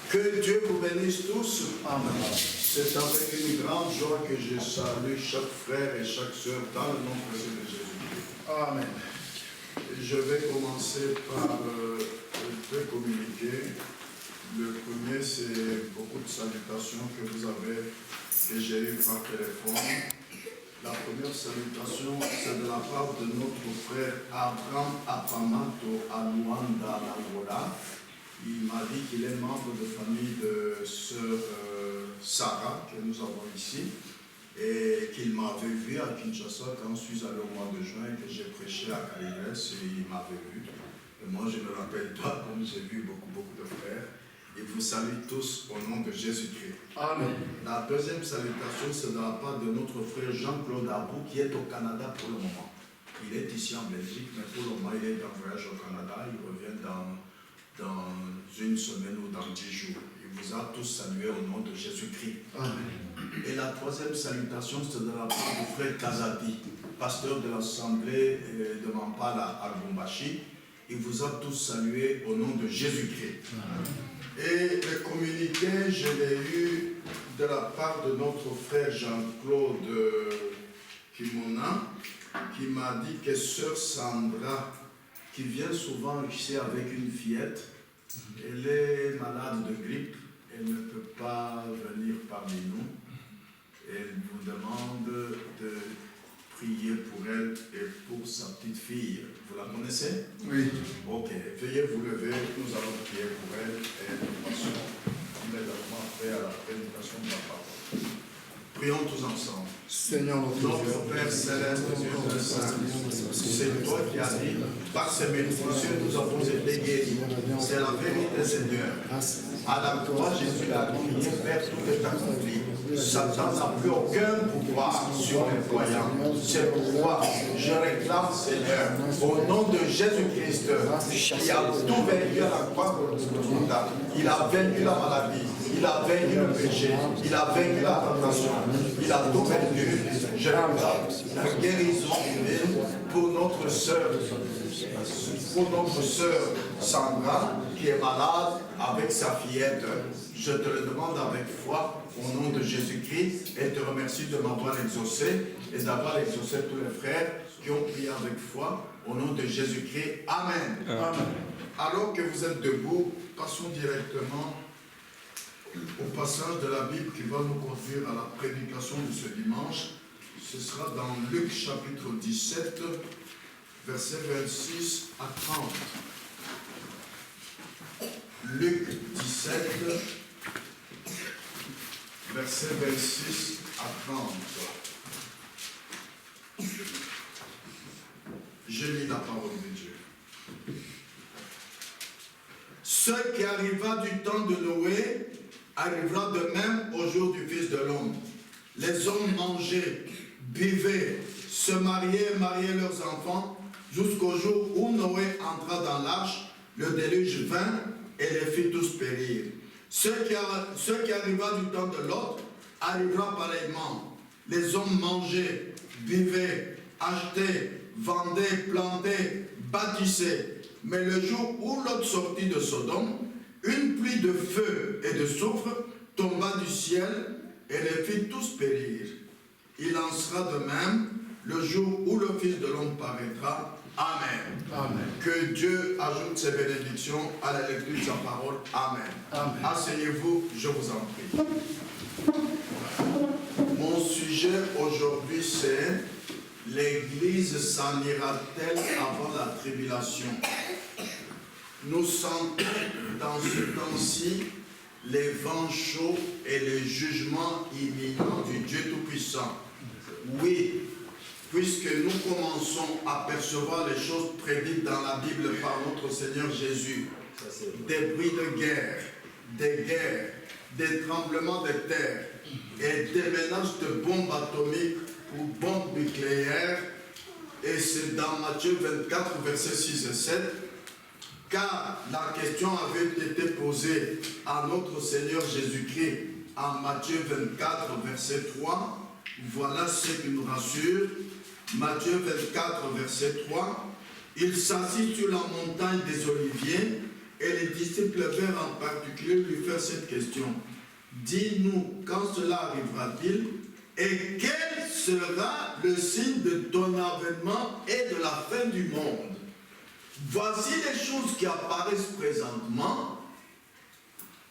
Que Dieu vous bénisse tous. Amen. C'est avec une grande joie que je salue chaque frère et chaque sœur dans le nom précieux de Jésus-Christ. Amen. Je vais commencer par deux communiqués. Le premier, c'est beaucoup de salutations que vous avez, que j'ai eues par téléphone. La première salutation, c'est de la part de notre frère Abraham Apamato à Luanda, l'Angola. Il m'a dit qu'il est membre de famille de sœur Sarah, que nous avons ici, et qu'il m'avait vu à Kinshasa quand je suis allé au mois de juin et que j'ai prêché à Calais, et il m'avait vu. Et moi, je me rappelle pas, comme j'ai vu beaucoup de frères. Et vous salue tous au nom de Jésus-Christ. Amen. La deuxième salutation, c'est de la part de notre frère Jean-Claude Abou, qui est au Canada pour le moment. Il est ici en Belgique, mais pour le moment, il est en voyage au Canada. Il revient dans une semaine ou dans 10 jours. Il vous a tous salués au nom de Jésus-Christ. Amen. Et la troisième salutation, c'est de la part du frère Kazadi, pasteur de l'Assemblée de Mampala à Lubumbashi. Il vous a tous salués au nom de Jésus-Christ. Et le communiqué, je l'ai eu de la part de notre frère Jean-Claude Kimona, qui m'a dit que sœur Sandra, qui vient souvent ici avec une fillette, elle est malade de grippe, elle ne peut pas venir parmi nous. Elle vous demande de prier pour elle et pour sa petite fille. Vous la connaissez? Oui. Ok, veuillez vous lever, nous allons prier pour elle et nous passons immédiatement après à la prédication de la parole. Prions tous ensemble. Seigneur notre Père céleste, Dieu saint, c'est toi qui as dit, par ces bénédictions nous avons été guéris. C'est la vérité, Seigneur. À la croix, Jésus a crié, Père, tout est accompli. Satan n'a plus aucun pouvoir sur les croyants. C'est pourquoi je réclame, Seigneur, au nom de Jésus-Christ, qui a tout vaincu à la croix, il a vaincu la maladie, il a vaincu le péché, il a vaincu la tentation, il a tout vaincu. Je réclame la guérison pour notre sœur Sandra, qui est malade avec sa fillette. Je te le demande avec foi au nom de Jésus-Christ et te remercie de m'avoir exaucé et d'avoir exaucé tous les frères qui ont prié avec foi au nom de Jésus-Christ. Amen. Amen. Alors que vous êtes debout, passons directement au passage de la Bible qui va nous conduire à la prédication de ce dimanche. Ce sera dans Luc chapitre 17, versets 26 à 30. Luc 17, versets 26 à 30. Je lis la parole de Dieu. Ce qui arriva du temps de Noé arrivera de même au jour du Fils de l'homme. Les hommes mangeaient, buvaient, se mariaient, mariaient leurs enfants, jusqu'au jour où Noé entra dans l'arche, le déluge vint et les fit tous périr. Ce qui arriva du temps de Lot arrivera pareillement. Les hommes mangeaient, buvaient, achetaient, vendaient, plantaient, bâtissaient. Mais le jour où Lot sortit de Sodome, une pluie de feu et de soufre tomba du ciel et les fit tous périr. Il en sera de même le jour où le Fils de l'homme paraîtra. Amen. Amen. Que Dieu ajoute ses bénédictions à la lecture de sa parole. Amen. Amen. Asseyez-vous, je vous en prie. Mon sujet aujourd'hui, c'est l'Église s'en ira-t-elle avant la tribulation? Nous sentons dans ce temps-ci les vents chauds et les jugements imminents du Dieu Tout-Puissant. Oui, puisque nous commençons à percevoir les choses prédites dans la Bible par notre Seigneur Jésus, des bruits de guerre, des tremblements de terre et des menaces de bombes atomiques ou bombes nucléaires, et c'est dans Matthieu 24, versets 6 et 7, car la question avait été posée à notre Seigneur Jésus-Christ en Matthieu 24, verset 3. Voilà ce qui nous rassure. Matthieu 24, verset 3. Il s'assit sur la montagne des Oliviers Et les disciples vinrent en particulier lui faire cette question. Dis-nous, quand cela arrivera-t-il? Et quel sera le signe de ton avènement et de la fin du monde? Voici les choses qui apparaissent présentement.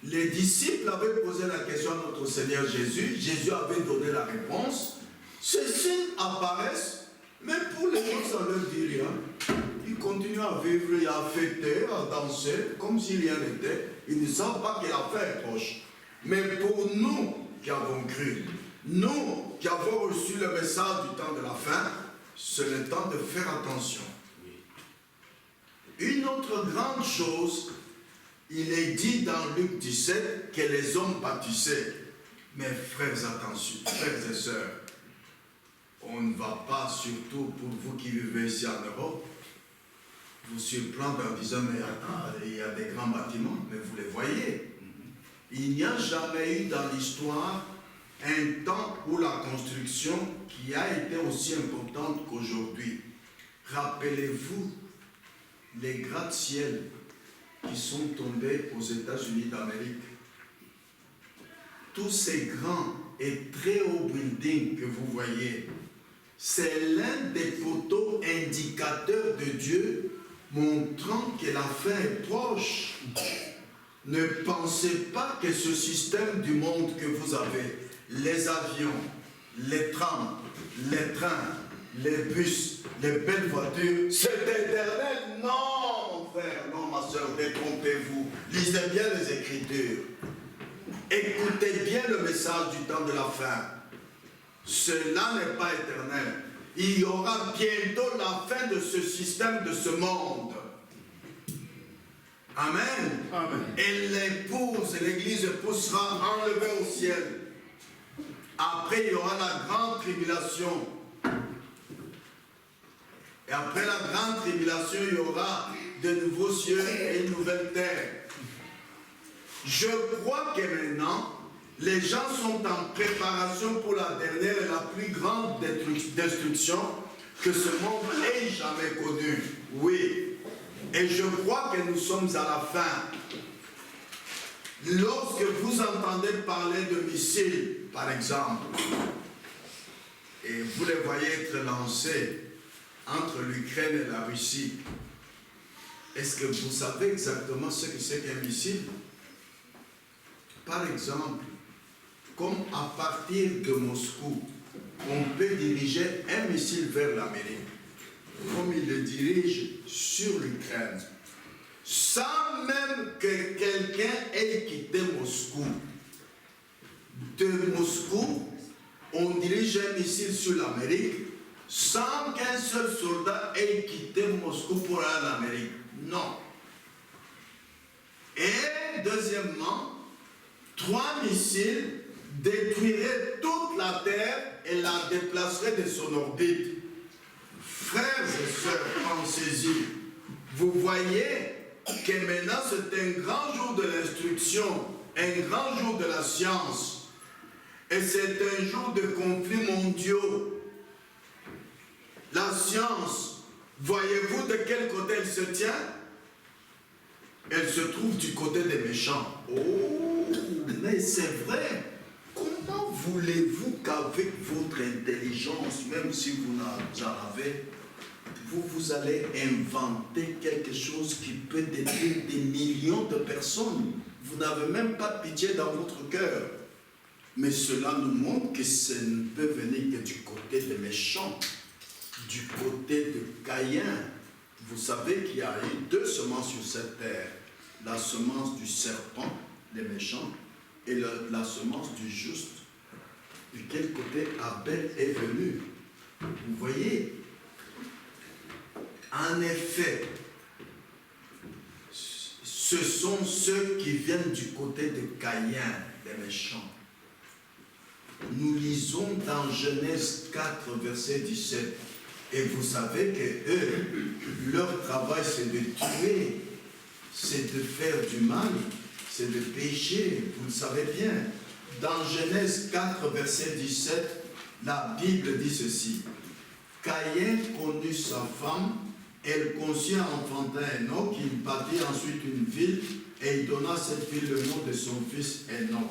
Les disciples avaient posé la question à notre Seigneur Jésus. Jésus avait donné la réponse. Ces signes apparaissent, mais pour les gens, ça ne leur dit rien. Ils continuent à vivre et à fêter, à danser, comme si rien n'était. Ils ne savent pas que la fin est proche. Mais pour nous qui avons cru, nous qui avons reçu le message du temps de la fin, c'est le temps de faire attention. Une autre grande chose, il est dit dans Luc 17 que les hommes pâtissaient. Mais frères, attention, frères et sœurs, on ne va pas, surtout pour vous qui vivez ici en Europe, vous surprendre en disant, mais attends, il y a des grands bâtiments, mais vous les voyez. Il n'y a jamais eu dans l'histoire un temps où la construction qui a été aussi importante qu'aujourd'hui. Rappelez-vous les gratte-ciels qui sont tombés aux États-Unis d'Amérique. Tous ces grands et très hauts buildings que vous voyez, c'est l'un des photos indicateurs de Dieu montrant que la fin est proche. Ne pensez pas que ce système du monde que vous avez, les avions, les trams, les trains, les bus, les belles voitures, c'est éternel. Non, mon frère, non, ma soeur, détrompez-vous. Lisez bien les Écritures. Écoutez bien le message du temps de la fin. Cela n'est pas éternel. Il y aura bientôt la fin de ce système, de ce monde. Amen. Amen. Et l'épouse, l'église épouse sera enlevée au ciel. Après, il y aura la grande tribulation. Et après la grande tribulation, il y aura de nouveaux cieux et une nouvelle terre. Je crois que maintenant, les gens sont en préparation pour la dernière et la plus grande destruction que ce monde ait jamais connue. Oui. Et je crois que nous sommes à la fin. Lorsque vous entendez parler de missiles, par exemple, et vous les voyez être lancés entre l'Ukraine et la Russie, est-ce que vous savez exactement ce que c'est qu'un missile? Par exemple, comme à partir de Moscou, on peut diriger un missile vers l'Amérique, comme il le dirige sur l'Ukraine, sans même que quelqu'un ait quitté Moscou. De Moscou, on dirige un missile sur l'Amérique, sans qu'un seul soldat ait quitté Moscou pour aller en Amérique. Non. Et deuxièmement, 3 missiles détruiraient toute la Terre et la déplaceraient de son orbite. Frères et sœurs, pensez-y. Vous voyez que maintenant c'est un grand jour de l'instruction, un grand jour de la science. Et c'est un jour de conflits mondiaux. La science, voyez-vous de quel côté elle se tient? Elle se trouve du côté des méchants. Oh, mais c'est vrai. Comment voulez-vous qu'avec votre intelligence, même si vous en avez, vous allez inventer quelque chose qui peut détruire des millions de personnes? Vous n'avez même pas de pitié dans votre cœur. Mais cela nous montre que ça ne peut venir que du côté des méchants, du côté de Caïn. Vous savez qu'il y a eu 2 semences sur cette terre. La semence du serpent, les méchants, et la semence du juste. De quel côté Abel est venu? Vous voyez? En effet, ce sont ceux qui viennent du côté de Caïn, les méchants. Nous lisons dans Genèse 4, verset 17. Et vous savez que eux, leur travail, c'est de tuer, c'est de faire du mal, c'est de pécher. Vous le savez bien. Dans Genèse 4, verset 17, la Bible dit ceci. Caïn connut sa femme, elle conçut un enfantin Enoch, il bâtit ensuite une ville, et il donna à cette ville le nom de son fils Enoch.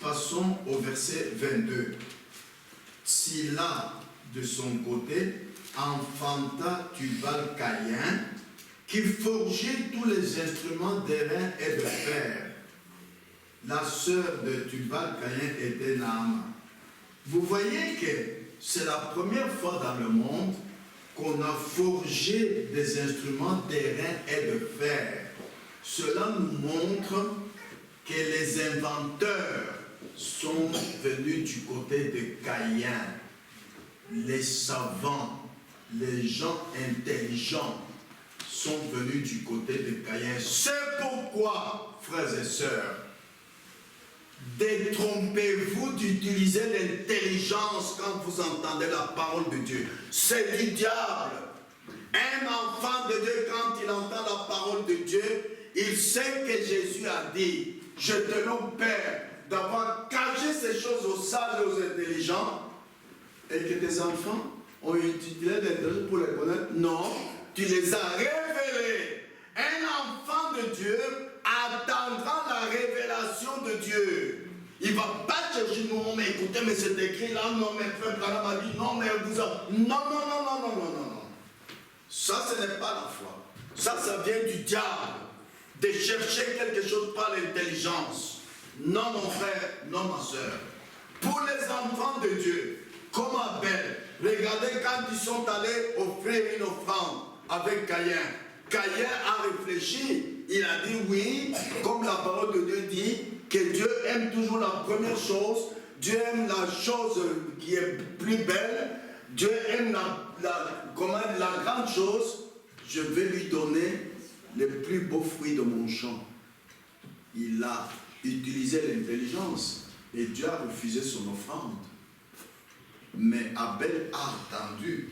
Passons au verset 22. Tsilla, de son côté, enfanta Tubal-Caïn, qui forgeait tous les instruments d'airain et de fer. La sœur de Tubal-Caïn était Naama. Vous voyez que c'est la première fois dans le monde qu'on a forgé des instruments d'airain et de fer. Cela nous montre que les inventeurs sont venus du côté de Caïn. Les savants, les gens intelligents sont venus du côté de Caïn. C'est pourquoi, frères et sœurs, détrompez-vous d'utiliser l'intelligence quand vous entendez la parole de Dieu. C'est du diable. Un enfant de Dieu, quand il entend la parole de Dieu, il sait que Jésus a dit, je te loue, Père, d'avoir caché ces choses aux sages et aux intelligents, et que tes enfants ont utilisé l'intelligence pour les connaître. Non, tu les as révélés. Un enfant de Dieu attendra la révélation de Dieu. Il ne va pas chercher, non, mais écoutez, mais c'est écrit là, non, mais frère Branham m'a dit, non, mais vous avez... Non. Ça, ce n'est pas la foi. Ça vient du diable. De chercher quelque chose par l'intelligence. Non, mon frère, non, ma soeur. Pour les enfants de Dieu, comme Abel, regardez quand ils sont allés offrir une offrande avec Caïn. Caïn a réfléchi, il a dit oui, comme la parole de Dieu dit, que Dieu aime toujours la première chose, Dieu aime la chose qui est plus belle, Dieu aime la grande chose, je vais lui donner les plus beaux fruits de mon champ. Il a utilisé l'intelligence et Dieu a refusé son offrande. Mais Abel a attendu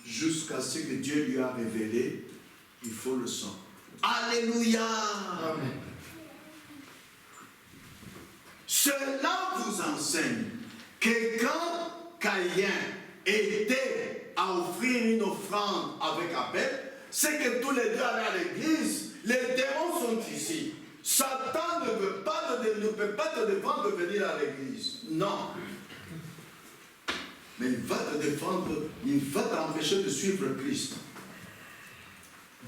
jusqu'à ce que Dieu lui a révélé, il faut le sang. Alléluia! Amen. Cela vous enseigne que quand Caïn était à offrir une offrande avec Abel, c'est que tous les deux allaient à l'église. Les démons sont ici. Satan ne peut pas te défendre de venir à l'église. Non. Mais il va te défendre, il va t'empêcher de suivre Christ.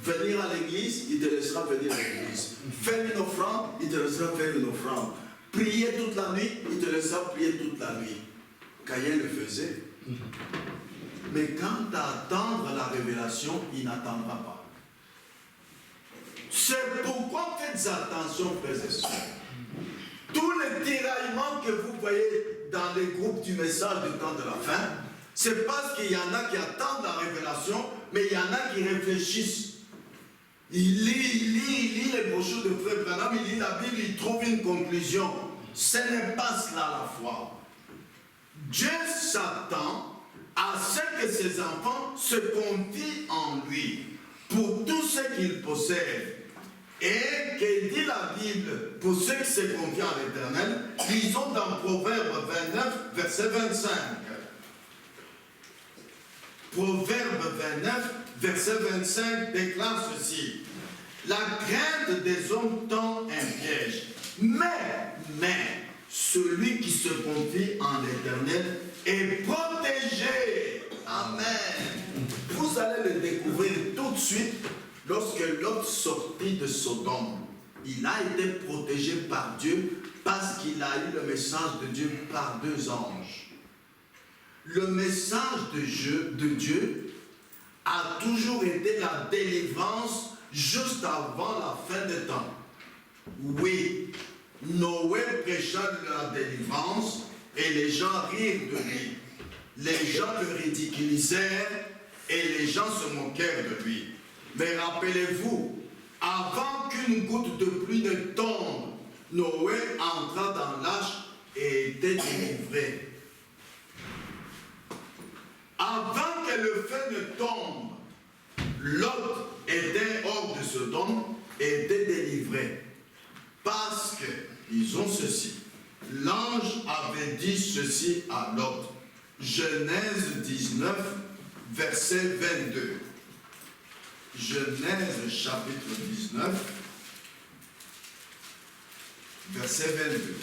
Venir à l'église, il te laissera venir à l'église. Faire une offrande, il te laissera faire une offrande. Prier toute la nuit, il te laissera prier toute la nuit. Caïn le faisait. Mais quant à attendre la révélation, il n'attendra pas. C'est pourquoi faites attention, frères et sœurs. Tous les tiraillements que vous voyez dans les groupes du message du temps de la fin, c'est parce qu'il y en a qui attendent la révélation, mais il y en a qui réfléchissent. Il lit les brochures de Frère Branham, il lit la Bible, il trouve une conclusion. Ce n'est pas cela la foi. Dieu s'attend à ce que ses enfants se confient en lui pour tout ce qu'ils possèdent. Et que dit la Bible pour ceux qui se confient en l'Éternel, lisons dans Proverbe 29, verset 25. Proverbe 29, verset 25 déclare ceci. La crainte des hommes tend un piège, mais celui qui se confie en l'Éternel est protégé. Amen. Vous allez le découvrir tout de suite. Lorsque Lot sortit de Sodome, il a été protégé par Dieu parce qu'il a eu le message de Dieu par deux anges. Le message de Dieu a toujours été la délivrance juste avant la fin des temps. Oui, Noé prêcha de la délivrance et les gens rirent de lui. Les gens le ridiculisèrent et les gens se moquèrent de lui. Mais rappelez-vous, avant qu'une goutte de pluie ne tombe, Noé entra dans l'arche et était délivré. Avant que le feu ne tombe, Lot était hors de Sodome et était délivré. Parce qu'ils ont ceci. L'ange avait dit ceci à Lot. Genèse 19, verset 22. Genèse chapitre 19, verset 22.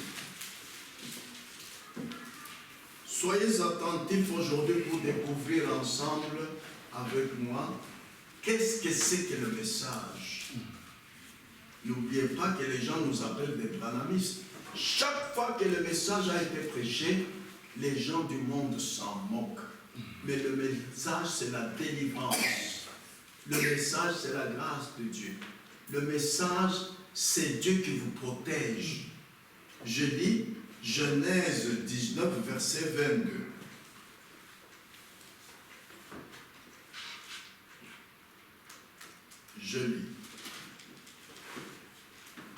Soyez attentifs aujourd'hui pour découvrir ensemble avec moi qu'est-ce que c'est que le message. N'oubliez pas que les gens nous appellent des branhamistes. Chaque fois que le message a été prêché, les gens du monde s'en moquent. Mais le message, c'est la délivrance. Le message, c'est la grâce de Dieu. Le message, c'est Dieu qui vous protège. Je lis Genèse 19, verset 22. Je lis.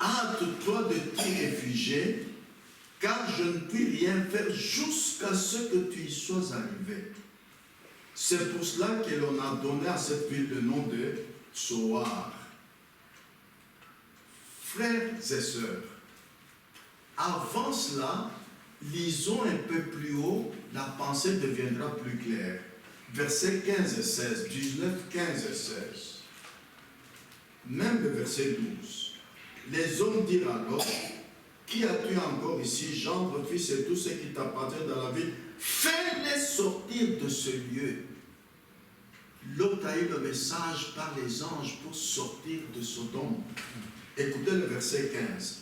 Hâte-toi de t'y réfugier, car je ne puis rien faire jusqu'à ce que tu y sois arrivé. C'est pour cela que l'on a donné à cette ville le nom de Tsoar. Frères et sœurs, avant cela, lisons un peu plus haut, la pensée deviendra plus claire. Versets 15 et 16, 19, 15 et 16. Même le verset 12. Les hommes dirent alors, qui as-tu encore ici, gendre, fils et tout ce qui t'appartient dans la ville? Fais-les sortir de ce lieu. Lot a eu le message par les anges pour sortir de Sodome. Écoutez le verset 15.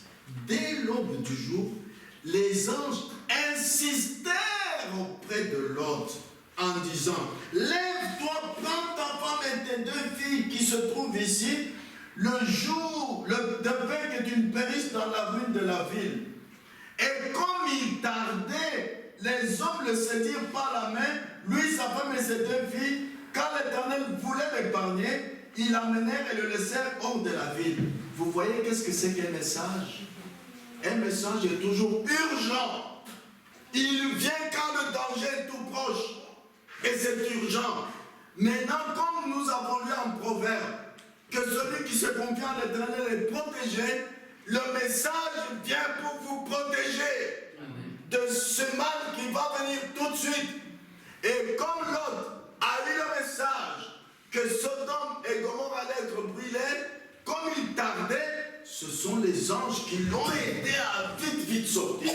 Dès l'aube du jour, les anges insistèrent auprès de Lot en disant, lève-toi, prends ta femme et tes deux filles qui se trouvent ici, le jour, de peur que tu ne périsses dans la ruine de la ville. Et comme il tardait, les hommes le saisirent par la main, lui, sa femme et ses deux filles. Quand l'Éternel voulait l'épargner, ils l'amenèrent et le laissèrent hors de la ville. Vous voyez qu'est-ce que c'est qu'un message? Un message est toujours urgent. Il vient quand le danger est tout proche. Et c'est urgent. Maintenant, comme nous avons lu en Proverbe, que celui qui se confie en l'Éternel est protégé, le message vient pour vous protéger de ce mal qui va venir tout de suite. Et comme Lot a eu le message que Sodome et Gomorrhe allaient être brûlés, comme il tardait, ce sont les anges qui l'ont aidé à vite sortir.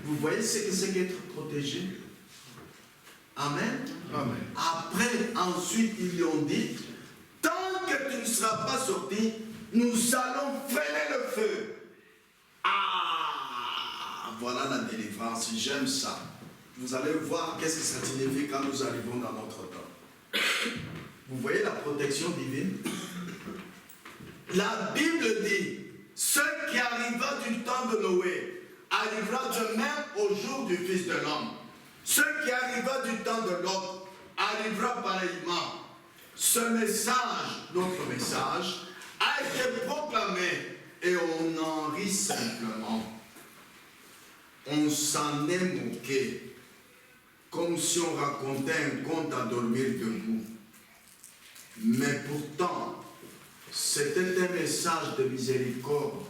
Vous voyez ce que c'est qu'être protégé? Amen. Amen. Après, ensuite, ils lui ont dit, tant que tu ne seras pas sorti, nous allons freiner le feu. Ah, voilà la délivrance, j'aime ça. Vous allez voir qu'est-ce que ça signifie quand nous arrivons dans notre temps. Vous voyez la protection divine? La Bible dit, ce qui arriva du temps de Noé arrivera de même au jour du Fils de l'homme. Ce qui arriva du temps de Lot arrivera pareillement. Ce message, notre message, a été proclamé et on en rit simplement. On s'en est moqué, comme si on racontait un conte à dormir debout. Mais pourtant, c'était un message de miséricorde,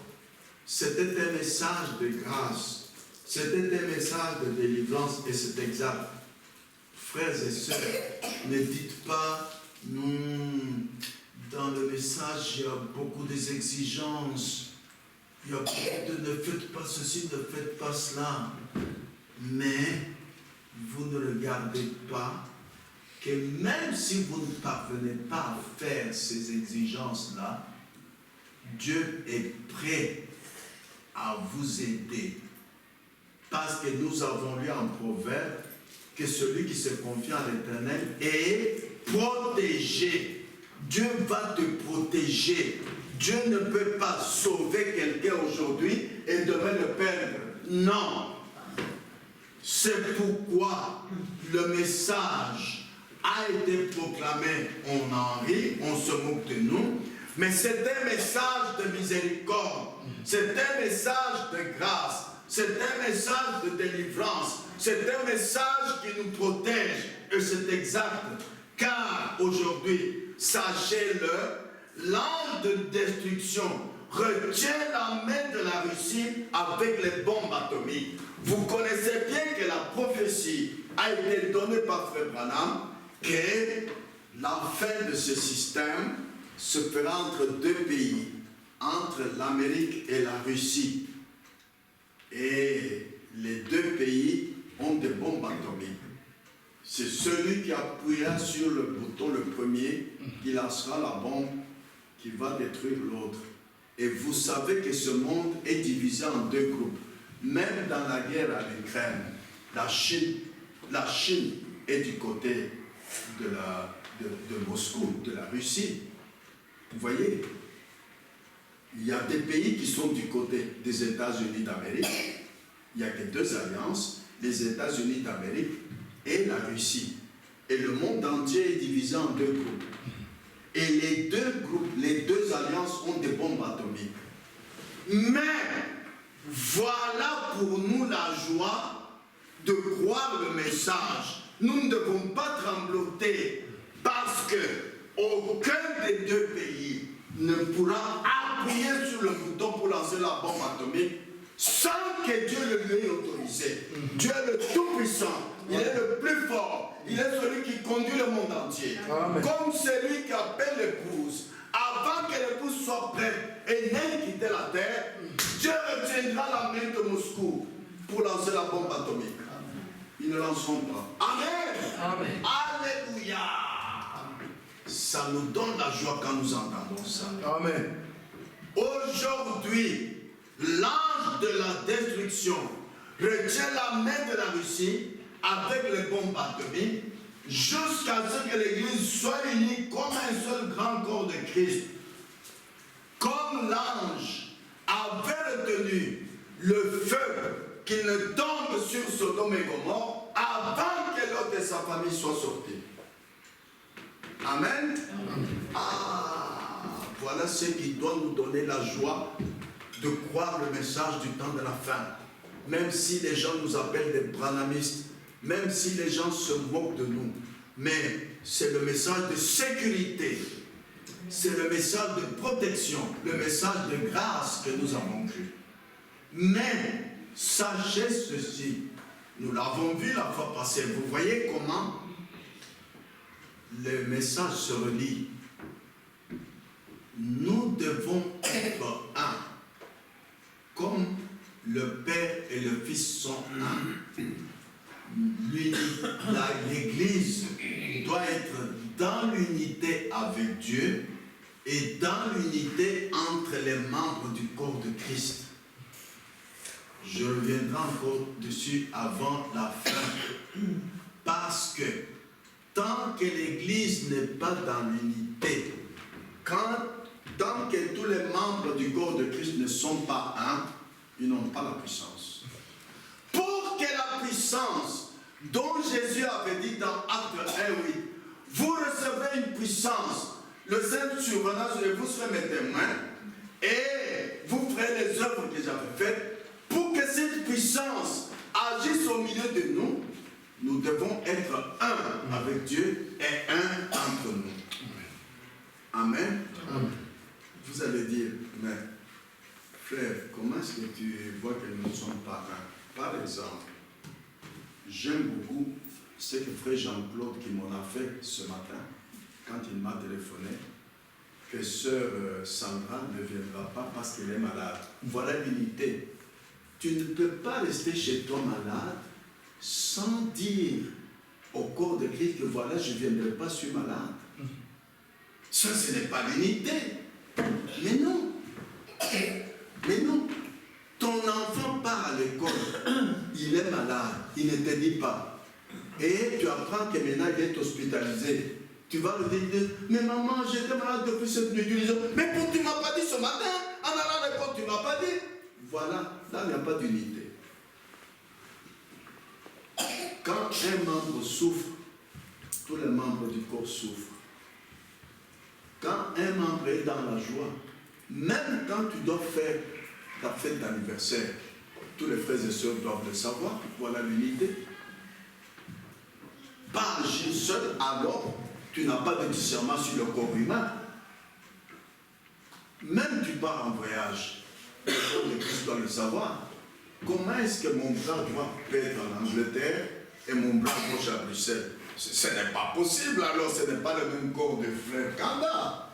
c'était un message de grâce, c'était un message de délivrance et c'est exact. Frères et sœurs, ne dites pas, non, dans le message il y a beaucoup d'exigences, il y a beaucoup de ne faites pas ceci, ne faites pas cela, mais vous ne regardez pas que même si vous ne parvenez pas à faire ces exigences-là, Dieu est prêt à vous aider. Parce que nous avons lu en Proverbe que celui qui se confie en l'Éternel est protégé. Dieu va te protéger. Dieu ne peut pas sauver quelqu'un aujourd'hui et demain le perdre. Non. C'est pourquoi le message a été proclamé. On en rit, on se moque de nous, mais c'est un message de miséricorde, c'est un message de grâce, c'est un message de délivrance, c'est un message qui nous protège, et c'est exact, car aujourd'hui, sachez-le, l'ange de destruction retient la main de la Russie avec les bombes atomiques. Vous connaissez bien que la prophétie a été donnée par Frère Branham que la fin de ce système se fera entre deux pays, entre l'Amérique et la Russie. Et les deux pays ont des bombes atomiques. C'est celui qui appuiera sur le bouton le premier qui lancera la bombe qui va détruire l'autre. Et vous savez que ce monde est divisé en deux groupes. Même dans la guerre à l'Ukraine, la Chine est du côté de Moscou, de la Russie. Vous voyez, il y a des pays qui sont du côté des États-Unis d'Amérique. Il n'y a que deux alliances, les États-Unis d'Amérique et la Russie. Et le monde entier est divisé en deux groupes. Et les deux groupes, les deux alliances ont des bombes atomiques. Mais voilà pour nous la joie de croire le message. Nous ne devons pas trembloter parce que aucun des deux pays ne pourra appuyer sur le bouton pour lancer la bombe atomique sans que Dieu le lui ait autorisé. Dieu est le Tout-Puissant, il est le plus fort, il est celui qui conduit le monde entier. Amen. Comme celui qui appelle l'épouse, avant que l'épouse soit prête et n'ait quitté la terre, Dieu retiendra la main de Moscou pour lancer la bombe atomique. Ils ne lanceront pas. Amen. Amen. Alléluia. Ça nous donne la joie quand nous entendons ça. Amen. Aujourd'hui, l'ange de la destruction retient la main de la Russie avec les bombes atomiques jusqu'à ce que l'Église soit unie comme un seul grand corps de Christ. Comme l'ange avait retenu le feu qu'il ne tombe sur Sodome et Gomorrhe avant que Lot et sa famille soient sortis. Amen. Ah, voilà ce qui doit nous donner la joie de croire le message du temps de la fin. Même si les gens nous appellent des branhamistes, même si les gens se moquent de nous, mais c'est le message de sécurité, c'est le message de protection, le message de grâce que nous avons cru. Mais sachez ceci, nous l'avons vu la fois passée, vous voyez comment le message se relie. Nous devons être un, comme le Père et le Fils sont un. L'Église doit être dans l'unité avec Dieu et dans l'unité entre les membres du corps de Christ. Je reviendrai encore dessus avant la fin. Parce que tant que l'Église n'est pas dans l'unité, tant que tous les membres du corps de Christ ne sont pas un, ils n'ont pas la puissance. Pour que la puissance dont Jésus avait dit dans Acte 1:8, vous recevez une puissance, le Saint survenant et vous serez mes témoins, et vous ferez les œuvres que j'avais faites. Pour que cette puissance agisse au milieu de nous, nous devons être un avec Dieu et un entre nous. Amen. Amen. Vous allez dire, mais frère, comment est-ce que tu vois que nous ne sommes pas un? Par exemple, j'aime beaucoup ce que frère Jean-Claude qui m'en a fait ce matin, quand il m'a téléphoné, que sœur Sandra ne viendra pas parce qu'elle est malade. Voilà l'unité. Tu ne peux pas rester chez toi malade sans dire au corps de Christ que voilà, je ne viendrai pas, je suis malade. Ça, ce n'est pas l'unité. Mais non. Mais non. Ton enfant part à l'école, il est malade, il ne te dit pas. Et tu apprends que maintenant il est hospitalisé. Tu vas lui dire, mais maman, j'étais malade depuis cette nuit. Tu lui dis, mais pourquoi tu ne m'as pas dit ce matin? En allant à l'école, tu ne m'as pas dit. Voilà, là il n'y a pas d'unité. Quand un membre souffre, tous les membres du corps souffrent. Quand un membre est dans la joie, même quand tu dois faire ta fête d'anniversaire, tous les frères et sœurs doivent le savoir, voilà l'unité. Pas agir seul, alors tu n'as pas de discernement sur le corps humain. Même tu pars en voyage, le corps de Christ doit le savoir. Comment est-ce que mon bras droit peut être en Angleterre et mon bras gauche à Bruxelles? Ce n'est pas possible, alors ce n'est pas le même corps de frère Kanda.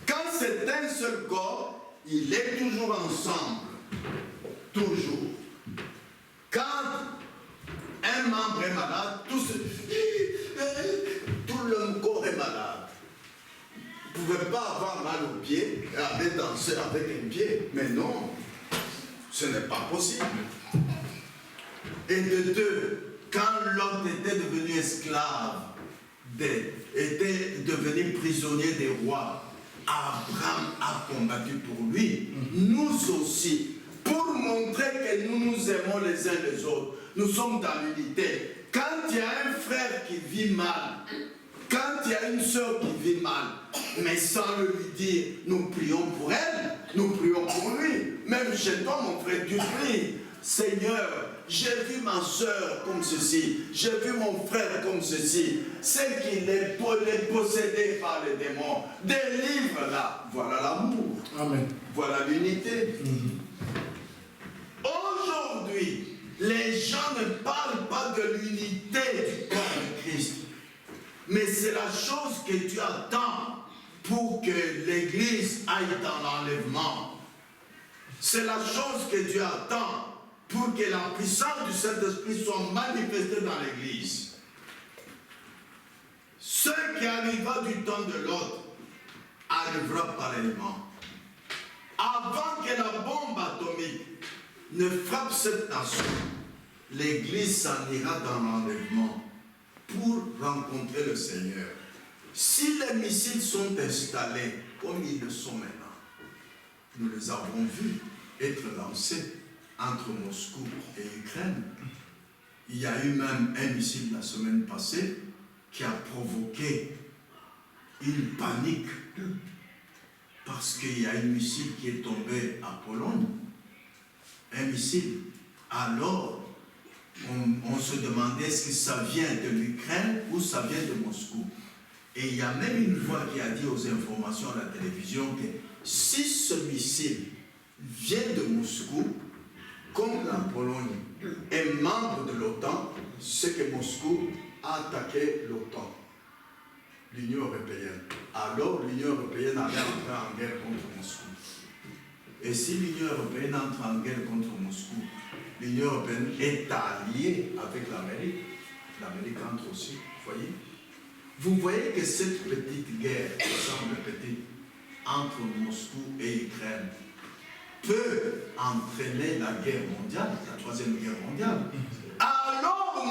Quand c'est un seul corps, il est toujours ensemble. Toujours. Quand un membre est malade, tout le corps est malade. Vous ne pouvez pas avoir mal au pied et aller danser avec un pied. Mais non, ce n'est pas possible. Et de deux, quand l'homme était devenu esclave, était devenu prisonnier des rois, Abraham a combattu pour lui. Nous aussi, pour montrer que nous nous aimons les uns les autres, nous sommes dans l'unité. Quand il y a un frère qui vit mal, quand il y a une soeur qui vit mal, mais sans le lui dire, nous prions pour elle, nous prions pour lui. Même chez toi, mon frère, tu pries. Seigneur, j'ai vu ma soeur comme ceci, j'ai vu mon frère comme ceci, c'est qu'il est possédé par les démons. Délivre-la. Voilà l'amour. Amen. Voilà l'unité. Aujourd'hui, les gens ne parlent pas de l'unité du corps de Christ. Mais c'est la chose que tu attends pour que l'Église aille dans l'enlèvement. C'est la chose que Dieu attend pour que la puissance du Saint-Esprit soit manifestée dans l'Église. Ce qui arrivera du temps de l'autre arrivera pareillement. Avant que la bombe atomique ne frappe cette nation, l'Église s'en ira dans l'enlèvement pour rencontrer le Seigneur. Si les missiles sont installés comme ils le sont maintenant, nous les avons vus être lancés entre Moscou et Ukraine. Il y a eu même un missile la semaine passée qui a provoqué une panique parce qu'il y a un missile qui est tombé à Pologne. Un missile. Alors, on se demandait est-ce que ça vient de l'Ukraine ou ça vient de Moscou. Et il y a même une voix qui a dit aux informations à la télévision que si ce missile vient de Moscou, comme la Pologne est membre de l'OTAN, c'est que Moscou a attaqué l'OTAN, l'Union européenne. Alors l'Union européenne avait entré en guerre contre Moscou. Et si l'Union européenne entre en guerre contre Moscou, l'Union européenne est alliée avec l'Amérique. L'Amérique entre aussi, voyez. Vous voyez que cette petite guerre, qui semble petite, entre Moscou et Ukraine, peut entraîner la guerre mondiale, la troisième guerre mondiale. Alors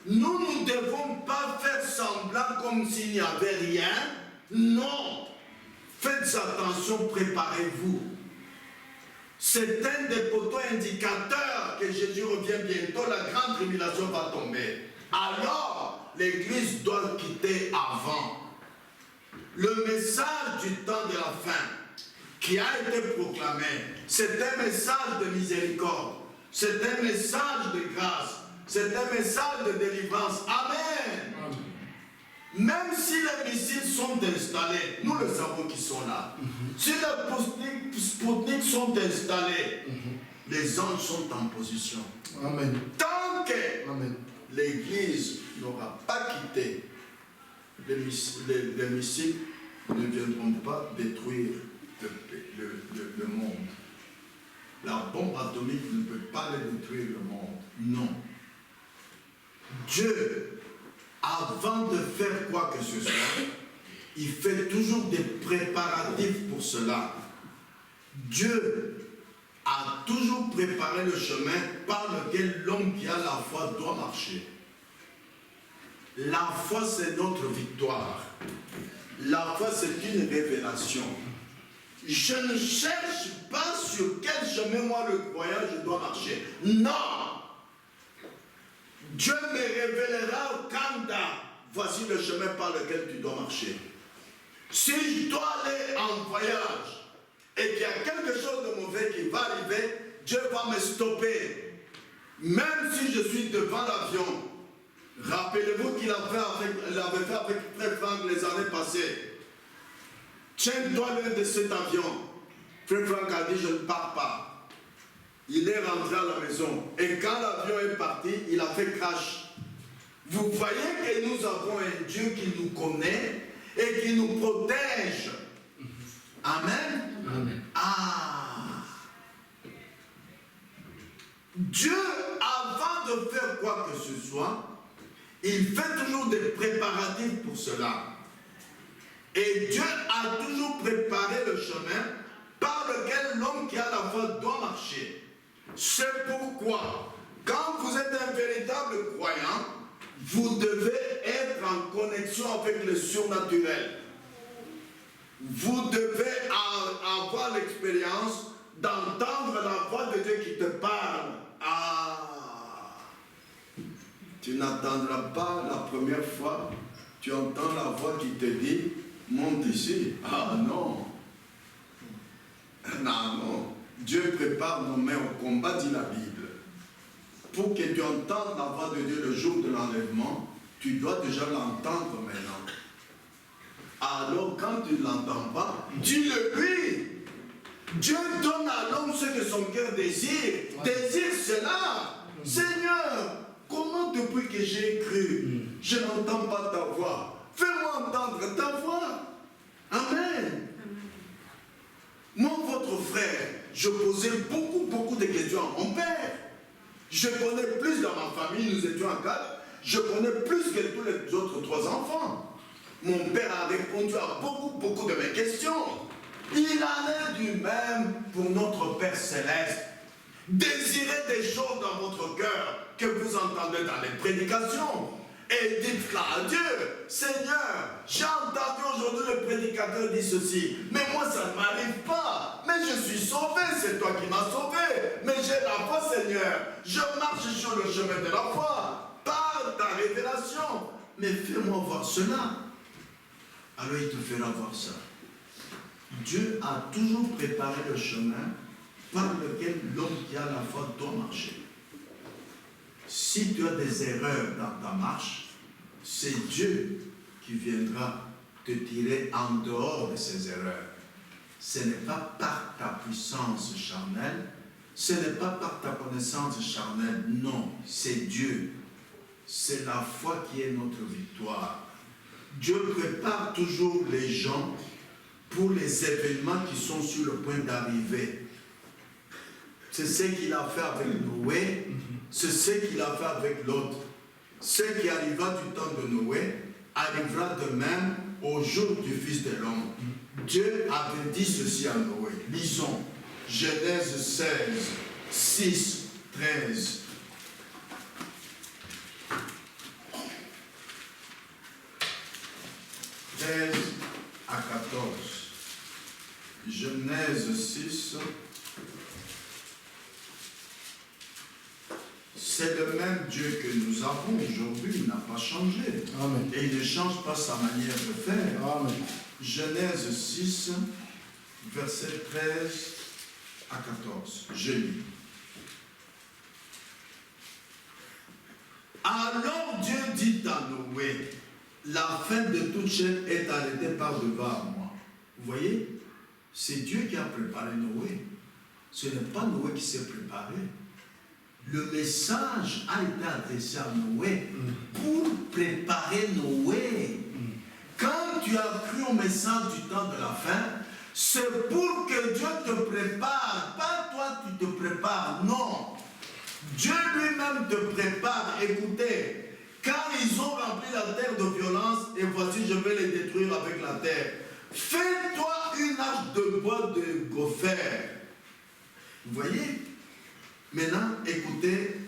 nous ne devons pas faire semblant comme s'il n'y avait rien. Non. Faites attention, préparez-vous. C'est un des poteaux indicateurs que Jésus revient bientôt, la grande tribulation va tomber. Alors, l'Église doit quitter avant. Le message du temps de la fin qui a été proclamé, c'est un message de miséricorde, c'est un message de grâce, c'est un message de délivrance. Amen. Amen. Même si les missiles sont installés, nous le savons qu'ils sont là. Si les Sputnik sont installés, les anges sont en position. Amen. Tant que l'Église n'aura pas quitté, les missiles ne viendront pas détruire le monde. La bombe atomique ne peut pas détruire le monde. Non. Dieu, avant de faire quoi que ce soit, il fait toujours des préparatifs pour cela. Dieu a toujours préparé le chemin par lequel l'homme qui a la foi doit marcher. La foi, c'est notre victoire. La foi, c'est une révélation. Je ne cherche pas sur quel chemin, moi, le croyant, je dois marcher. Non! Dieu me révélera au Kanda. Voici le chemin par lequel tu dois marcher. Si je dois aller en voyage et qu'il y a quelque chose de mauvais qui va arriver, Dieu va me stopper. Même si je suis devant l'avion. Rappelez-vous qu'il l'avait fait avec Frère Franck les années passées. Tiens-toi loin de cet avion. Frère Franck a dit, je ne pars pas. Il est rentré à la maison. Et quand l'avion est parti, il a fait crash. Vous voyez que nous avons un Dieu qui nous connaît et qui nous protège. Amen. Amen. Ah. Dieu, avant de faire quoi que ce soit, il fait toujours des préparatifs pour cela. Et Dieu a toujours préparé le chemin par lequel l'homme qui a la foi doit marcher. C'est pourquoi, quand vous êtes un véritable croyant, vous devez être en connexion avec le surnaturel. Vous devez avoir l'expérience d'entendre la voix de Dieu qui te parle. Ah! Tu n'attendras pas la première fois, tu entends la voix qui te dit, monte ici. Ah non! Non, non. Dieu prépare nos mains au combat, dit la Bible. Pour que tu entendes la voix de Dieu le jour de l'enlèvement, tu dois déjà l'entendre maintenant. Alors quand tu ne l'entends pas, dis-le lui. Dieu donne à l'homme ce que son cœur désire. Désire cela. Seigneur, comment depuis que j'ai cru, je n'entends pas ta voix? Fais-moi entendre ta voix. Amen. Moi, votre frère, je posais beaucoup de questions à mon père. Je connais plus dans ma famille, nous étions en 4, je connais plus que tous les autres 3 enfants. Mon père a répondu à beaucoup de mes questions. Il en est du même pour notre Père Céleste. Désirez des choses dans votre cœur que vous entendez dans les prédications. Et dites-la à Dieu. Seigneur, j'ai entendu aujourd'hui le prédicateur dire ceci, mais moi ça ne m'arrive pas. Mais je suis sauvé, c'est toi qui m'as sauvé. Mais j'ai la foi, Seigneur. Je marche sur le chemin de la foi par ta révélation. Mais fais-moi voir cela. Alors il te fera voir ça. Dieu a toujours préparé le chemin par lequel l'homme qui a la foi doit marcher. Si tu as des erreurs dans ta marche, c'est Dieu qui viendra te tirer en dehors de ces erreurs. Ce n'est pas par ta puissance charnelle, ce n'est pas par ta connaissance charnelle, non, c'est Dieu. C'est la foi qui est notre victoire. Dieu prépare toujours les gens pour les événements qui sont sur le point d'arriver. C'est ce qu'il a fait avec Noé, c'est ce qu'il a fait avec l'autre. Ce qui arriva du temps de Noé arrivera de même au jour du Fils de l'homme. Dieu avait dit ceci à Noé. Lisons Genèse 16, 6, 13. À 14. Genèse 6. C'est le même Dieu que nous avons aujourd'hui, il n'a pas changé. Amen. Et il ne change pas sa manière de faire. Amen. Genèse 6, verset 13 à 14. Je lis. Alors Dieu dit à Noé, la fin de toute chaîne est arrêtée par devant moi. Vous voyez, c'est Dieu qui a préparé Noé. Ce n'est pas Noé qui s'est préparé. Le message a été adressé à Noé pour préparer Noé. Quand tu as cru au message du temps de la fin, c'est pour que Dieu te prépare. Pas toi tu te prépares, non. Dieu lui-même te prépare. Écoutez, quand ils ont rempli la terre de violence, et voici je vais les détruire avec la terre. Fais-toi une arche de bois de gopher. Vous voyez? Maintenant, écoutez,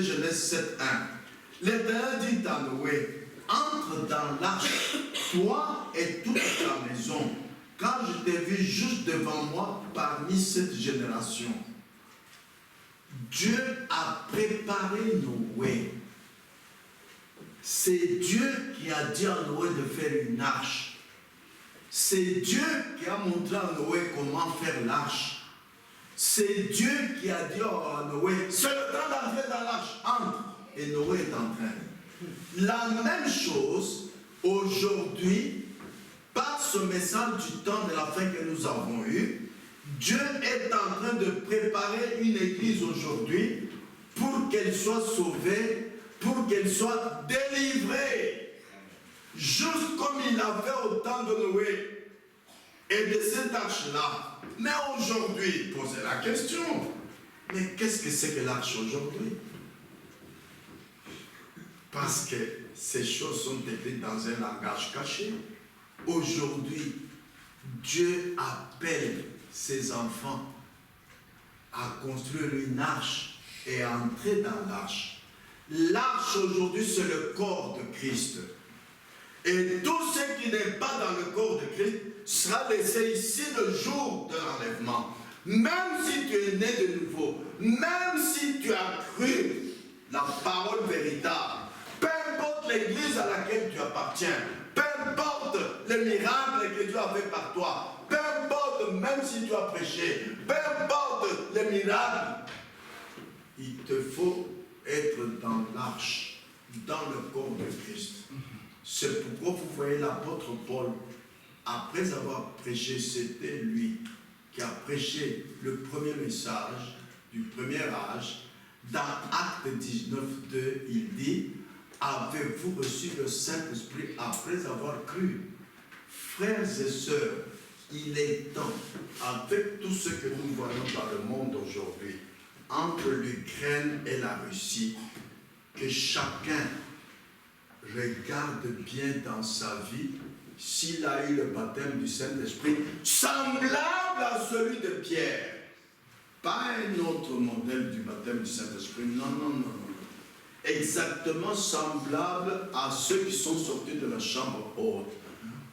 Genèse 7, 1. L'Éternel dit à Noé, entre dans l'arche, toi et toute ta maison, car je t'ai vu juste devant moi parmi cette génération. Dieu a préparé Noé. C'est Dieu qui a dit à Noé de faire une arche. C'est Dieu qui a montré à Noé comment faire l'arche. C'est Dieu qui a dit à Noé, c'est le temps d'entrer dans l'arche, entre. Et Noé est en train. La même chose, aujourd'hui, par ce message du temps de la fin que nous avons eu, Dieu est en train de préparer une église aujourd'hui pour qu'elle soit sauvée pour qu'elle soit délivrée. Juste comme il a fait au temps de Noé et de cette arche-là. Mais aujourd'hui, posez la question, mais qu'est-ce que c'est que l'arche aujourd'hui? Parce que ces choses sont écrites dans un langage caché. Aujourd'hui, Dieu appelle ses enfants à construire une arche et à entrer dans l'arche. L'arche aujourd'hui, c'est le corps de Christ. Et tout ce qui n'est pas dans le corps de Christ sera laissé ici le jour de l'enlèvement. Même si tu es né de nouveau, même si tu as cru la parole véritable, peu importe l'église à laquelle tu appartiens, peu importe les miracles que Dieu a fait par toi, peu importe même si tu as prêché, peu importe les miracles, il te faut être dans l'arche, dans le corps de Christ. C'est pourquoi vous voyez l'apôtre Paul, après avoir prêché, c'était lui qui a prêché le premier message du premier âge. Dans Acte 19, 2, il dit: avez-vous reçu le Saint-Esprit après avoir cru? Frères et sœurs, il est temps, avec tout ce que nous voyons dans le monde aujourd'hui, entre l'Ukraine et la Russie, que chacun regarde bien dans sa vie s'il a eu le baptême du Saint-Esprit semblable à celui de Pierre. Pas un autre modèle du baptême du Saint-Esprit, non, non, non, non. Exactement semblable à ceux qui sont sortis de la chambre haute.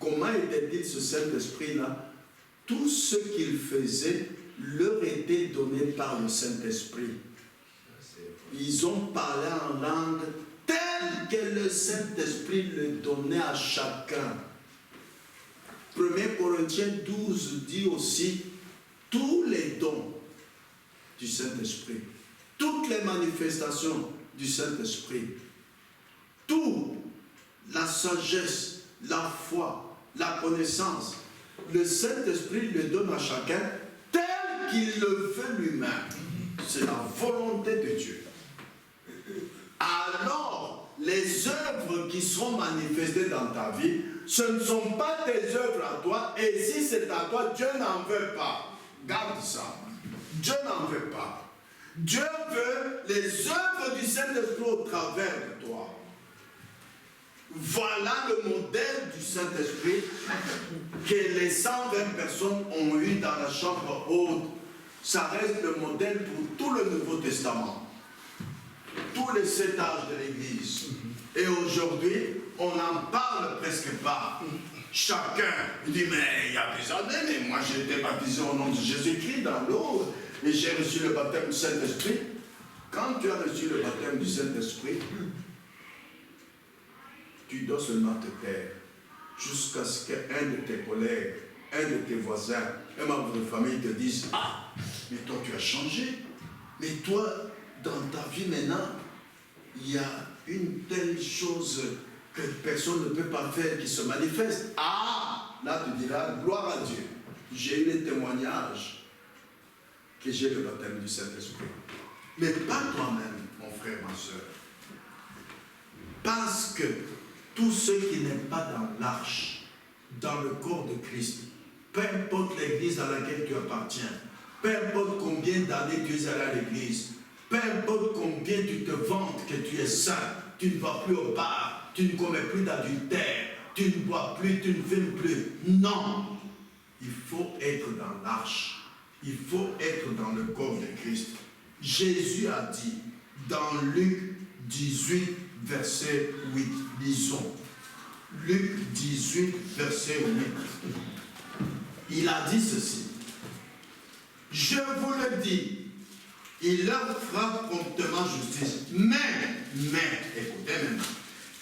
Comment était-il ce Saint-Esprit-là? Tout ce qu'ils faisaient leur était donné par le Saint-Esprit. Ils ont parlé en langue telle que le Saint-Esprit le donnait à chacun. 1 Corinthiens 12 dit aussi: tous les dons du Saint-Esprit, toutes les manifestations du Saint-Esprit, tout, la sagesse, la foi, la connaissance, le Saint-Esprit le donne à chacun tel qu'il le veut lui-même. C'est la volonté de Dieu. Alors, les œuvres qui seront manifestées dans ta vie, ce ne sont pas tes œuvres à toi, et si c'est à toi, Dieu n'en veut pas. Garde ça. Dieu n'en veut pas. Dieu veut les œuvres du Saint-Esprit au travers de toi. Voilà le modèle du Saint-Esprit que les 120 personnes ont eu dans la chambre haute. Ça reste le modèle pour tout le Nouveau Testament. Tous les 7 âges de l'Église. Et aujourd'hui, on n'en parle presque pas. Chacun dit: mais il y a des années, mais moi j'ai été baptisé au nom de Jésus-Christ dans l'eau et j'ai reçu le baptême du Saint-Esprit. Quand tu as reçu le baptême du Saint-Esprit, tu dois seulement te taire jusqu'à ce qu'un de tes collègues, un de tes voisins, un membre de famille te dise: ah, mais toi tu as changé. Mais toi, dans ta vie maintenant, il y a une telle chose que personne ne peut pas faire qui se manifeste. Ah, là tu diras: gloire à Dieu. J'ai eu les témoignages que j'ai le baptême du Saint-Esprit. Mais pas toi-même, mon frère, ma soeur. Parce que tout ce qui n'est pas dans l'arche, dans le corps de Christ, peu importe l'église à laquelle tu appartiens, peu importe combien d'années tu es allé à l'église, peu importe combien tu te vantes que tu es saint, tu ne vas plus au bar, tu ne commets plus d'adultère, tu ne bois plus, tu ne fumes plus. Non, il faut être dans l'arche. Il faut être dans le corps de Christ. Jésus a dit dans Luc 18, verset 8, lisons. Luc 18, verset 8. Il a dit ceci: je vous le dis, il leur fera promptement justice. Mais, écoutez maintenant,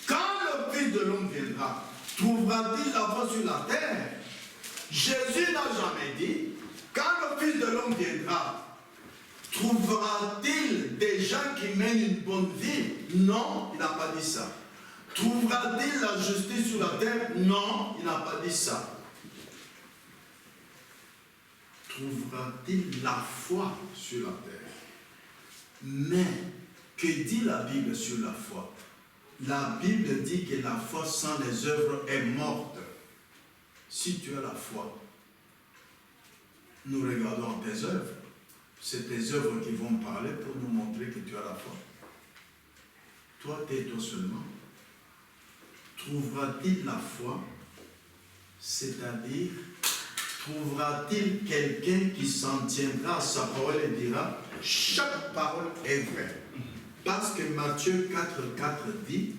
quand le Fils de l'homme viendra, trouvera-t-il la foi sur la terre? Jésus n'a jamais dit, quand le Fils de l'homme viendra, trouvera-t-il des gens qui mènent une bonne vie? Non, il n'a pas dit ça. Trouvera-t-il la justice sur la terre? Non, il n'a pas dit ça. Trouvera-t-il la foi sur la terre? Mais Que dit la Bible sur la foi? La Bible dit que la foi sans les œuvres est morte. Si tu as la foi, nous regardons tes œuvres. C'est tes œuvres qui vont parler pour nous montrer que tu as la foi. Toi, tais-toi seulement. Trouvera-t-il la foi? C'est-à-dire, trouvera-t-il quelqu'un qui s'en tiendra à sa parole et dira, chaque parole est vraie? Parce que Matthieu 4,4 dit,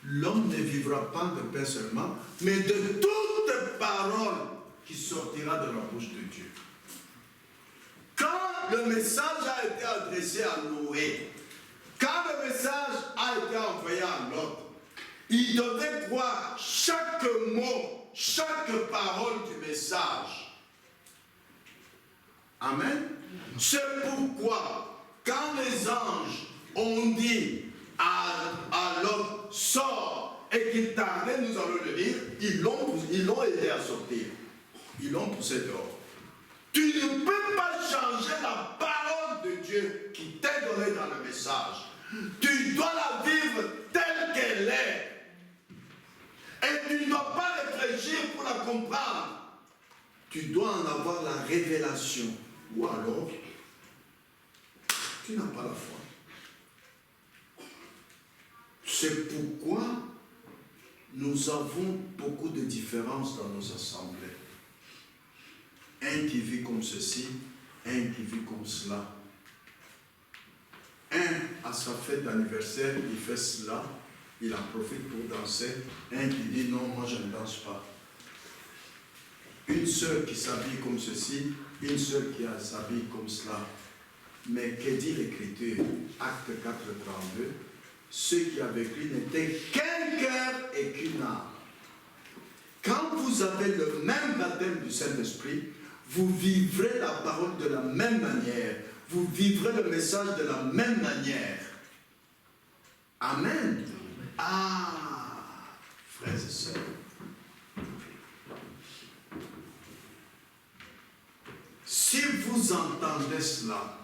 l'homme ne vivra pas de pain seulement, mais de toute parole qui sortira de la bouche de Dieu. Quand le message a été adressé à Noé, quand le message a été envoyé à Lot, il devait croire chaque mot, chaque parole du message. Amen. C'est pourquoi, quand les anges ont dit à Lot, sors, et qu'il tardait, nous allons le lire, ils l'ont aidé à sortir. Ils l'ont poussé dehors. Tu ne peux pas changer la parole de Dieu qui t'est donnée dans le message. Tu dois la vivre telle qu'elle est. Et tu ne dois pas réfléchir pour la comprendre. Tu dois en avoir la révélation. Ou alors, tu n'as pas la foi. C'est pourquoi nous avons beaucoup de différences dans nos assemblées. Un qui vit comme ceci, un qui vit comme cela. Un, à sa fête d'anniversaire, il fait cela, il en profite pour danser. Un qui dit non, moi je ne danse pas. Une sœur qui s'habille comme ceci, une sœur qui s'habille comme cela. Mais que dit l'Écriture? Acte 4, 32. Ceux qui avec lui n'étaient qu'un cœur et qu'une âme. Quand vous avez le même baptême du Saint-Esprit, vous vivrez la parole de la même manière. Vous vivrez le message de la même manière. Amen. Ah, frères et sœurs. Si vous entendez cela,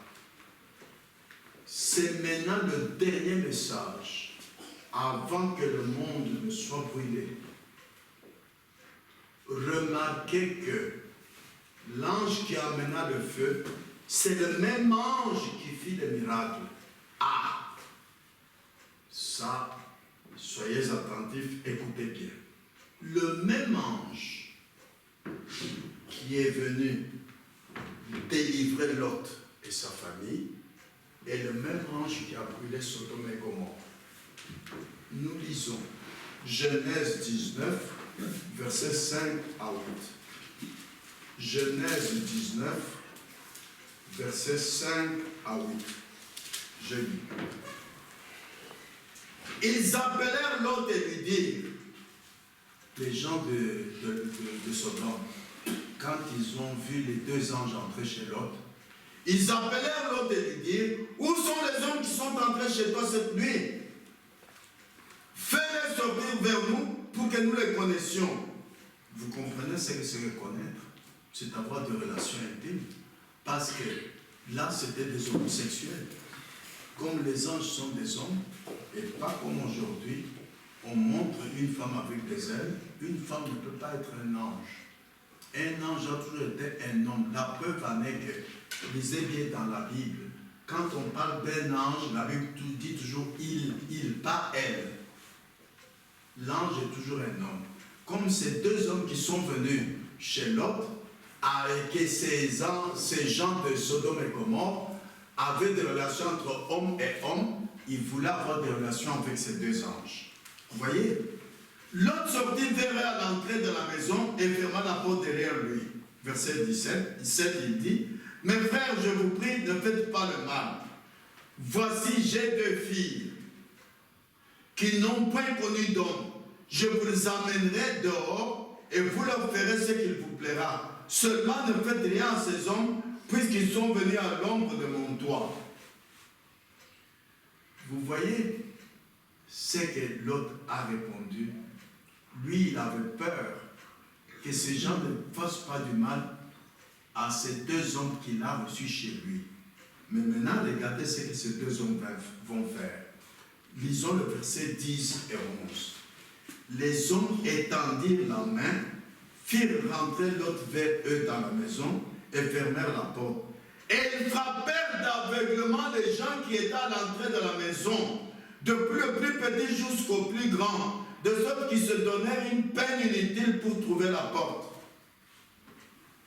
c'est maintenant le dernier message avant que le monde ne soit brûlé. Remarquez que l'ange qui amena le feu, c'est le même ange qui fit les miracles. Ah, ça, soyez attentifs, écoutez bien. Le même ange qui est venu délivrer Lot et sa famille est le même ange qui a brûlé Sodome et Gomorrhe. Nous lisons Genèse 19, versets 5 à 8. Genèse 19, versets 5 à 8. Je lis. Ils appelèrent Lot et lui dirent, les gens de Sodome, quand ils ont vu les deux anges entrer chez Lot, ils appelèrent Lot et lui dirent, où sont les hommes qui sont entrés chez toi cette nuit? Fais-les sortir vers nous pour que nous les connaissions. Vous comprenez ce que c'est reconnaître? C'est avoir des relations intimes. Parce que là, c'était des homosexuels. Comme les anges sont des hommes, et pas comme aujourd'hui, on montre une femme avec des ailes. Une femme ne peut pas être un ange. Un ange a toujours été un homme. La preuve en est que, lisez bien dans la Bible, quand on parle d'un ange, la Bible dit toujours il, pas elle. L'ange est toujours un homme. Comme ces deux hommes qui sont venus chez Lot, avec ces gens de Sodome et Gomorrhe, avaient des relations entre homme et homme, ils voulaient avoir des relations avec ces deux anges. Vous voyez? Lot sortit vers eux à l'entrée de la maison et ferma la porte derrière lui. Verset 17, il dit, « Mes frères, je vous prie, ne faites pas le mal. Voici, j'ai deux filles qui n'ont point connu d'homme. Je vous les amènerai dehors et vous leur ferez ce qu'il vous plaira. Seulement ne faites rien à ces hommes, puisqu'ils sont venus à l'ombre de mon toit. » Vous voyez ce que Lot a répondu. Lui, il avait peur que ces gens ne fassent pas du mal à ces deux hommes qu'il a reçus chez lui. Mais maintenant, regardez ce que ces deux hommes vont faire. Lisons le verset 10 et 11. Les hommes étendirent la main, firent rentrer l'autre vers eux dans la maison et fermèrent la porte. Et ils frappèrent d'aveuglement les gens qui étaient à l'entrée de la maison, depuis le plus petit jusqu'au plus grand, de sorte qu'ils se donnèrent une peine inutile pour trouver la porte.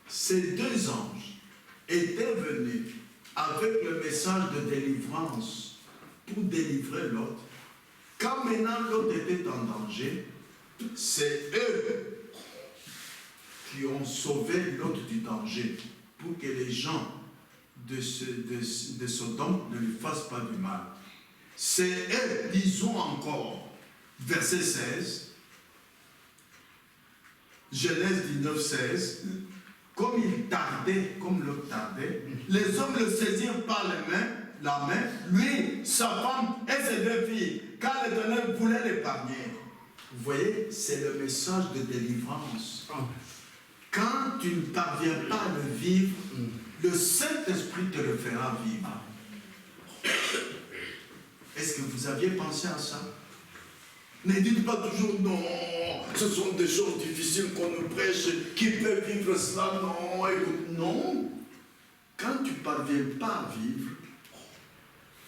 Ces deux anges étaient venus avec le message de délivrance pour délivrer l'autre. Quand maintenant l'autre était en danger, c'est eux qui ont sauvé l'autre du danger pour que les gens de Sodome ne lui fassent pas du mal. C'est eux, lisons encore, verset 16, Genèse 19, 16, comme il tardait, comme l'autre tardait, les hommes le saisirent par la main, lui, sa femme et ses deux filles, car l'Éternel voulait l'épargner. Vous voyez, c'est le message de délivrance. Quand tu ne parviens pas à le vivre, le Saint-Esprit te le fera vivre. Est-ce que vous aviez pensé à ça? Ne dites pas toujours non, ce sont des choses difficiles qu'on nous prêche, qui peuvent vivre cela, non, écoute, non. Quand tu ne parviens pas à vivre,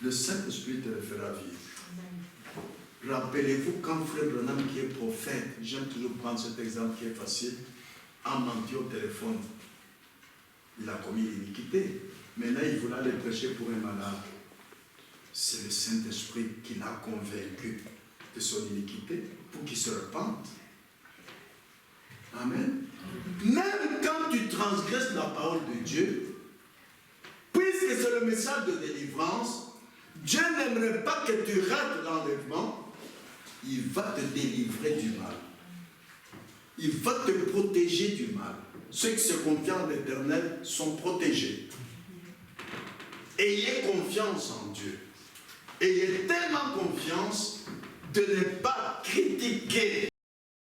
le Saint-Esprit te le fera vivre. Rappelez-vous quand Frère Branham, qui est prophète, j'aime toujours prendre cet exemple qui est facile, a menti au téléphone. Il a commis l'iniquité. Maintenant, il voulait aller prêcher pour un malade. C'est le Saint-Esprit qui l'a convaincu de son iniquité pour qu'il se repente. Amen. Même quand tu transgresses la parole de Dieu, puisque c'est le message de délivrance, Dieu n'aimerait pas que tu rates l'enlèvement. Il va te délivrer du mal. Il va te protéger du mal. Ceux qui se confient en l'Éternel sont protégés. Ayez confiance en Dieu. Ayez tellement confiance de ne pas critiquer